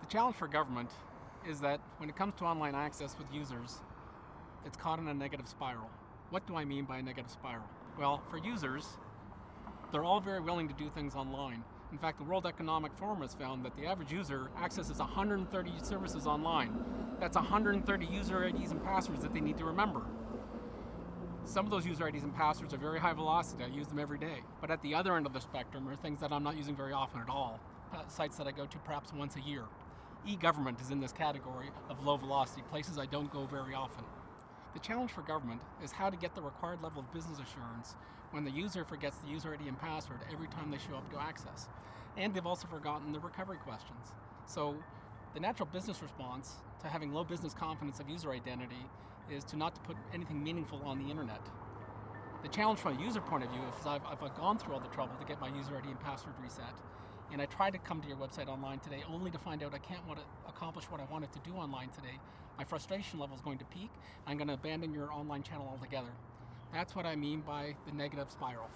The challenge for government is that when it comes to online access with users, it's caught in a negative spiral. What do I mean by a negative spiral? Well, for users, they're all very willing to do things online. In fact, the World Economic Forum has found that the average user accesses 130 services online. That's 130 user IDs and passwords that they need to remember. Some of those user IDs and passwords are very high velocity. I use them every day. But at the other end of the spectrum are things that I'm not using very often at all. Sites that I go to perhaps once a year. eGovernment is in this category of low velocity, places I don't go very often. The challenge for government is how to get the required level of business assurance when the user forgets the user ID and password every time they show up to access. And they've also forgotten the recovery questions. So the natural business response to having low business confidence of user identity is to not to put anything meaningful on the internet. The challenge from a user point of view is I've gone through all the trouble to get my user ID and password reset, and I tried to come to your website online today only to find out I can't accomplish what I wanted to do online today. My frustration level is going to peak. I'm going to abandon your online channel altogether. That's what I mean by the negative spiral.